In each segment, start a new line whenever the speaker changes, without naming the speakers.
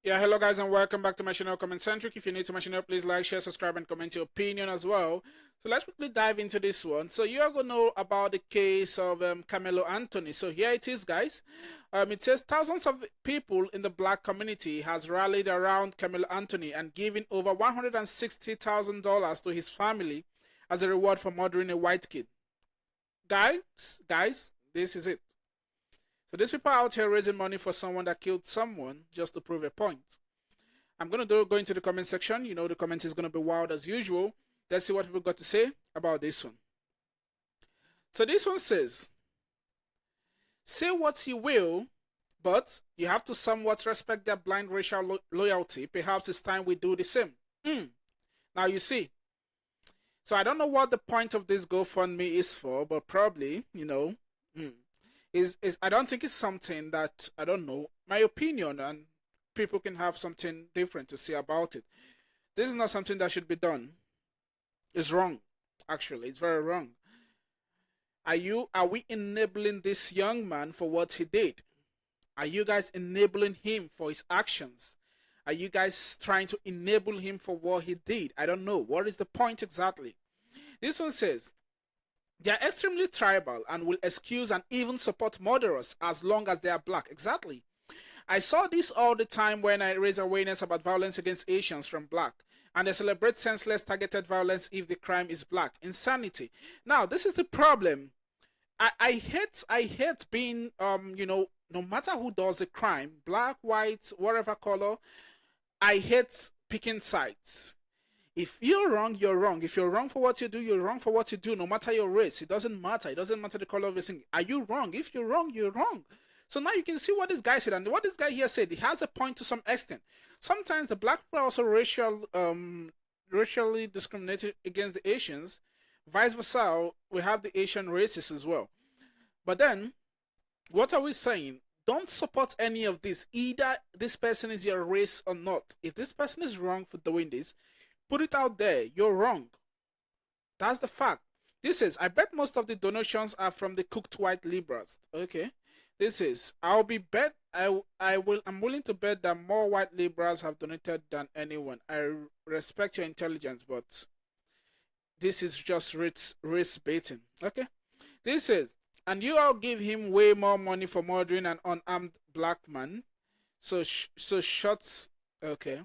Yeah, hello guys and welcome back to my channel Comment Centric. If you're new to my channel, please like, share, subscribe and comment your opinion as well. So let's quickly dive into this one. So you are going to know about the case of Carmelo Anthony. So here it is, guys. It says thousands of people in the black community has rallied around Carmelo Anthony and given over $160,000 to his family as a reward for murdering a white kid. Guys, this is it. So these people are out here raising money for someone that killed someone just to prove a point. I'm going to go into the comment section. You know, the comment is going to be wild as usual. Let's see what people got to say about this one. So this one says, say what you will, but you have to somewhat respect their blind racial loyalty. Perhaps it's time we do the same. Now you see. So I don't know what the point of this GoFundMe is for, but probably, is I don't think it's something that I don't know. My opinion, and people can have something different to say about it. This is not something that should be done. It's wrong. Actually, it's very wrong. Are we enabling this young man for what he did? Are you guys enabling him for his actions? Are you guys trying to enable him for what he did? I don't know. What is the point exactly? This one says, they are extremely tribal and will excuse and even support murderers as long as they are black. Exactly. I saw this all the time when I raise awareness about violence against Asians from black, and they celebrate senseless targeted violence if the crime is black. Insanity. Now, this is the problem. I hate being no matter who does the crime, black, white, whatever color, I hate picking sides. If you're wrong, you're wrong. If you're wrong for what you do, you're wrong for what you do, no matter your race. It doesn't matter. It doesn't matter the color of your skin. Are you wrong? If you're wrong, you're wrong. So now you can see what this guy said, and what this guy here said, he has a point to some extent. Sometimes the black people are also racially discriminated against the Asians. Vice versa, we have the Asian races as well. But then, what are we saying? Don't support any of this. Either this person is your race or not. If this person is wrong for doing this, put it out there. You're wrong. That's the fact. This is, I bet most of the donations are from the cooked white liberals. Okay. This is, I'm willing to bet that more white liberals have donated than anyone. I respect your intelligence, but this is just race baiting. Okay. This is, and you all give him way more money for murdering an unarmed black man. So shots. Okay.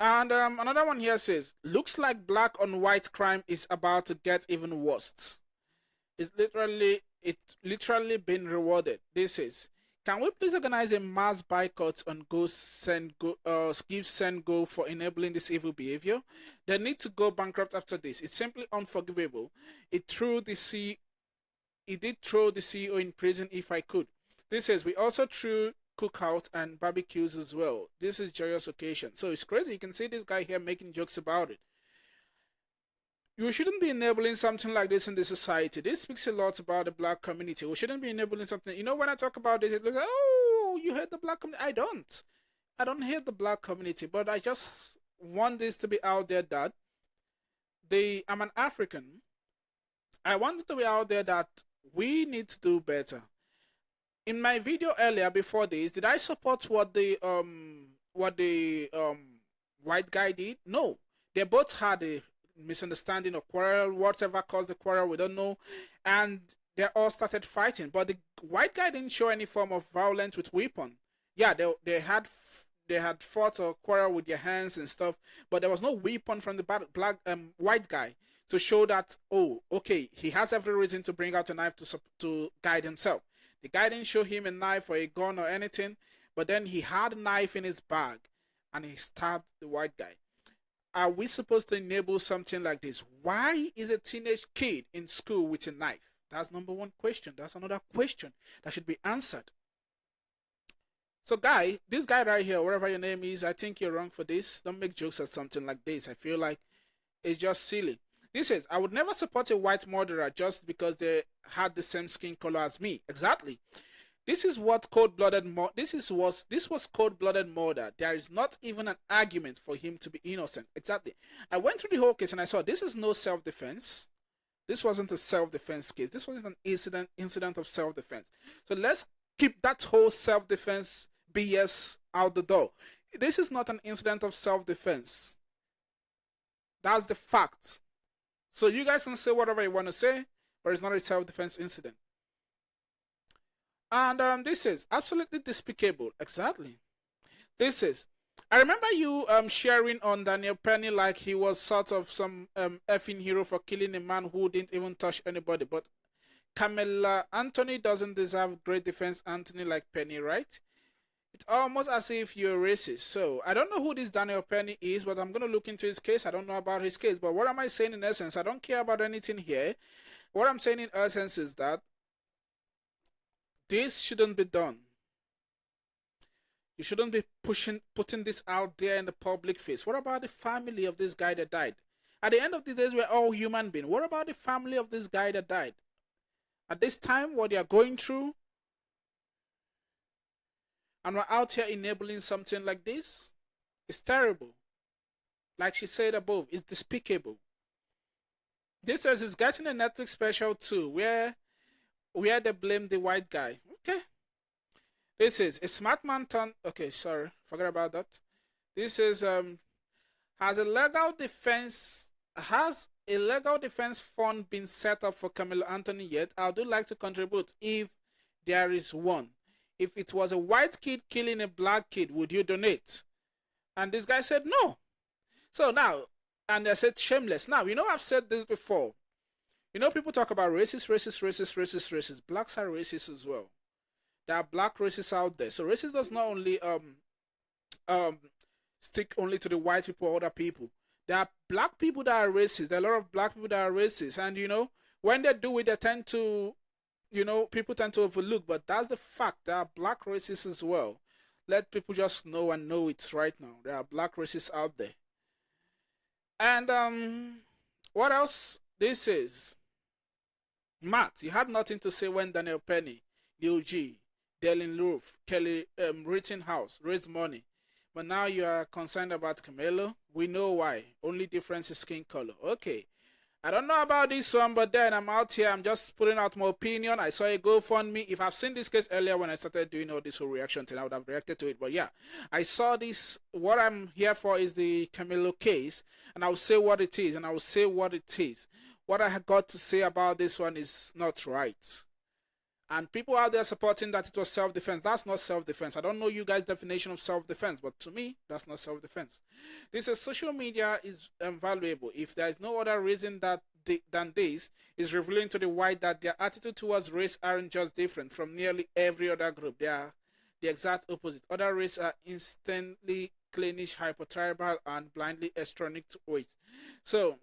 And another one here says, looks like black on white crime is about to get even worse. It literally been rewarded. This is, can we please organize a mass boycott on Give Send Go for enabling this evil behavior? They need to go bankrupt after this. It's simply unforgivable. It did throw the CEO in prison if I could. This says we also threw cookout and barbecues as well. This is joyous occasion. So it's crazy. You can see this guy here making jokes about it. You shouldn't be enabling something like this in the society. This speaks a lot about the black community. We shouldn't be enabling something. You know, when I talk about this, it looks like, oh, you hate the black community. I don't. I don't hate the black community, but I just want this to be out there that I'm an African. I want it to be out there that we need to do better. In my video earlier before this, did I support what the white guy did? No. They both had a misunderstanding or quarrel, whatever caused the quarrel, we don't know. And they all started fighting. But the white guy didn't show any form of violence with weapon. Yeah, they had fought or quarrel with their hands and stuff, but there was no weapon from the white guy to show that, oh, okay, he has every reason to bring out a knife to guide himself. The guy didn't show him a knife or a gun or anything, but then he had a knife in his bag and he stabbed the white guy. Are we supposed to enable something like this? Why is a teenage kid in school with a knife? That's number one question. That's another question that should be answered. So, this guy right here, whatever your name is, I think you're wrong for this. Don't make jokes at something like this. I feel like it's just silly. This says, I would never support a white murderer just because they had the same skin color as me. Exactly. This is what cold-blooded this was cold-blooded murder. There is not even an argument for him to be innocent. Exactly. I went through the whole case and I saw this is no self-defense. This wasn't a self-defense case. This wasn't an incident of self-defense. So let's keep that whole self-defense BS out the door. This is not an incident of self-defense. That's the fact. So you guys can say whatever you want to say, but it's not a self-defense incident. And this is absolutely despicable. Exactly. This is. I remember you sharing on Daniel Penny like he was sort of some effing hero for killing a man who didn't even touch anybody. But Carmelo Anthony doesn't deserve great defense Anthony like Penny, right? It's almost as if you're racist. So I don't know who this Daniel Penny is, but I'm gonna look into his case. I don't know about his case, but what am I saying in essence? I don't care about anything here. What I'm saying in essence is that this shouldn't be done. You shouldn't be putting this out there in the public face. What about the family of this guy that died? At the end of the day, we're all human beings. What about the family of this guy that died? At this time, what they are going through, and we're out here enabling something like this, it's terrible. Like she said above, it's despicable. This says it's getting a Netflix special too, where they blame the white guy. Okay. This is a smart man turn. Okay, sorry, forget about that. This is has a legal defense has a legal defense fund been set up for Carmelo Anthony yet? I would like to contribute if there is one. If it was a white kid killing a black kid, would you donate? And this guy said no. So now, and I said shameless. Now, I've said this before. People talk about racist. Blacks are racist as well. There are black racists out there. So racist does not only um stick only to the white people or other people. There are black people that are racist. There are a lot of black people that are racist. And when they do it, they tend to people tend to overlook, but that's the fact. There are black racists as well. Let people just know and know it right now. There are black racists out there. And what else? This is Matt. You had nothing to say when Daniel Penny, Lil G, Dylan Roof, Kelly Rittenhouse raised money. But now you are concerned about Karmelo. We know why. Only difference is skin color. Okay. I don't know about this one, but then I'm out here. I'm just putting out my opinion. I saw a GoFundMe. If I've seen this case earlier when I started doing all this whole reaction thing, I would have reacted to it. But yeah, I saw this. What I'm here for is the Karmelo case, and I'll say what it is, and I will say what it is. What I got to say about this one is not right. And people out there supporting that it was self-defense. That's not self-defense. I don't know you guys' definition of self-defense, but to me, that's not self-defense. This is social media is valuable. If there is no other reason than this, is revealing to the white that their attitude towards race aren't just different from nearly every other group. They are the exact opposite. Other races are instantly cleanish, hypertribal, and blindly estronic to weight. So,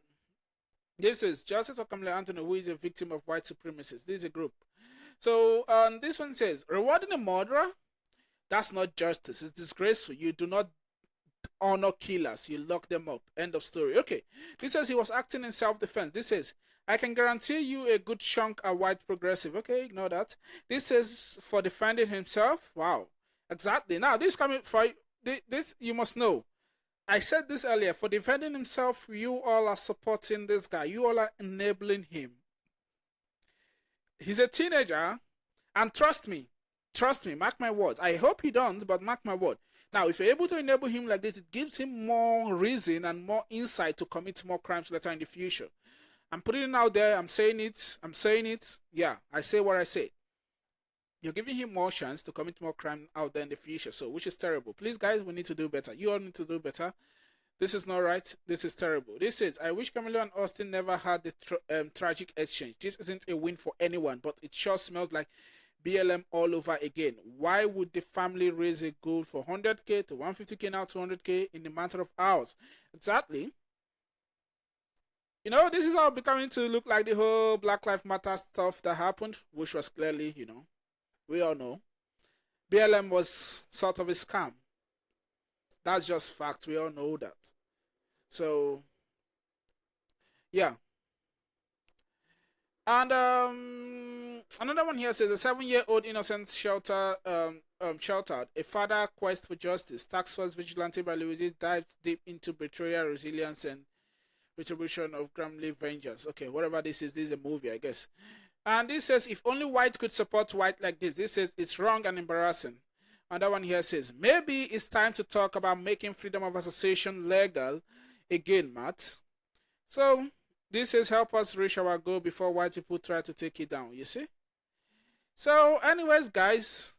this is Justice for Karmelo Anthony, who is a victim of white supremacists. This is a group. So this one says, rewarding a murderer, that's not justice. It's disgraceful. You do not honor killers. You lock them up. End of story. Okay. This says he was acting in self-defense. This says, I can guarantee you a good chunk are white progressive. Okay, ignore that. This says for defending himself. Wow. Exactly. Now, this coming for this you must know. I said this earlier. For defending himself, you all are supporting this guy. You all are enabling him. He's a teenager, and trust me, mark my words. I hope he don't, but mark my word. Now, if you're able to enable him like this, it gives him more reason and more insight to commit more crimes later in the future. I'm putting it out there. I'm saying it. Yeah, I say what I say. You're giving him more chance to commit more crime out there in the future, so which is terrible. Please, guys, we need to do better. You all need to do better. This is not right. This is terrible. This is, I wish Karmelo and Austin never had this tragic exchange. This isn't a win for anyone, but it sure smells like BLM all over again. Why would the family raise a goal for 100K to 150K now to 200K in a matter of hours? Exactly. This is all becoming to look like the whole Black Lives Matter stuff that happened, which was clearly, we all know. BLM was sort of a scam. That's just fact. We all know that. So, yeah. And another one here says a 7-year-old innocent sheltered a father quest for justice. Task force vigilante by Louise dives deep into betrayal, resilience, and retribution of Gramley vengeance. Okay, whatever this is a movie, I guess. And this says if only white could support white like this. This says it's wrong and embarrassing. And that one here says, maybe it's time to talk about making freedom of association legal again, Matt. So this has helped us reach our goal before white people try to take it down, you see? So anyways, guys,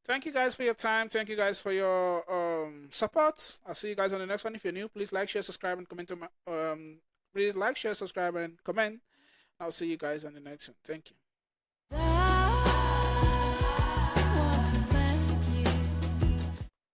thank you guys for your time. Thank you guys for your support. I'll see you guys on the next one. If you're new, please like, share, subscribe, and comment. Please like, share, subscribe, and comment. I'll see you guys on the next one. Thank you.